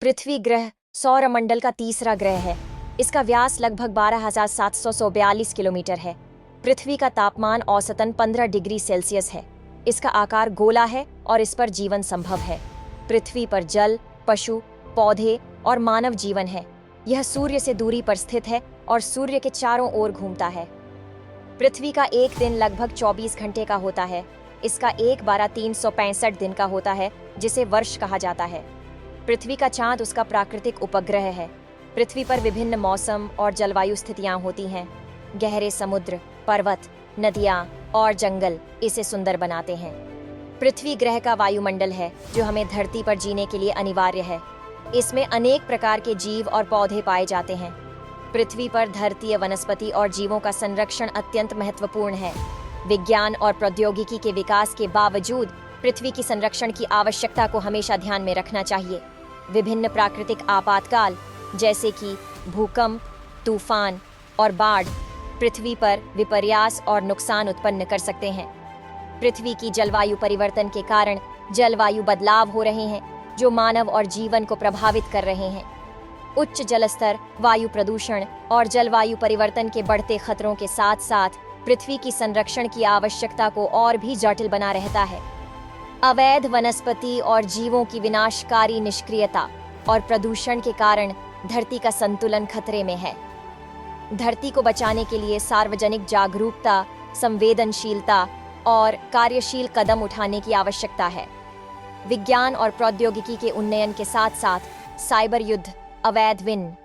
पृथ्वी ग्रह सौरमंडल का तीसरा ग्रह है। इसका व्यास लगभग 12,742 किलोमीटर है। पृथ्वी का तापमान औसतन 15 डिग्री सेल्सियस है। इसका आकार गोला है और इस पर जीवन संभव है। पृथ्वी पर जल, पशु, पौधे और मानव जीवन है। यह सूर्य से दूरी पर स्थित है और सूर्य के चारों ओर घूमता है। पृथ्वी का एक दिन लगभग 24 घंटे का होता है। इसका एक 365 दिन का होता है, जिसे वर्ष कहा जाता है। पृथ्वी का चांद उसका प्राकृतिक उपग्रह है। पृथ्वी पर विभिन्न मौसम और जलवायु स्थितियां होती हैं। गहरे समुद्र, पर्वत, नदियां और जंगल इसे सुंदर बनाते हैं। पृथ्वी ग्रह का वायुमंडल है, जो हमें धरती पर जीने के लिए अनिवार्य है। इसमें अनेक प्रकार के जीव और पौधे पाए जाते हैं। पृथ्वी पर धरतीय वनस्पति और जीवों का संरक्षण अत्यंत महत्वपूर्ण है। विज्ञान और प्रौद्योगिकी के विकास के बावजूद पृथ्वी की संरक्षण की आवश्यकता को हमेशा ध्यान में रखना चाहिए। विभिन्न प्राकृतिक आपातकाल जैसे कि भूकंप, तूफान और बाढ़ पृथ्वी पर विपर्यास और नुकसान उत्पन्न कर सकते हैं। पृथ्वी की जलवायु परिवर्तन के कारण जलवायु बदलाव हो रहे हैं, जो मानव और जीवन को प्रभावित कर रहे हैं। उच्च जलस्तर, वायु प्रदूषण और जलवायु परिवर्तन के बढ़ते खतरों के साथ साथ पृथ्वी की संरक्षण की आवश्यकता को और भी जटिल बना रहता है। अवैध वनस्पति और जीवों की विनाशकारी निष्क्रियता और प्रदूषण के कारण धरती का संतुलन खतरे में है। धरती को बचाने के लिए सार्वजनिक जागरूकता, संवेदनशीलता और कार्यशील कदम उठाने की आवश्यकता है। विज्ञान और प्रौद्योगिकी के उन्नयन के साथ साथ साइबर युद्ध, अवैध विन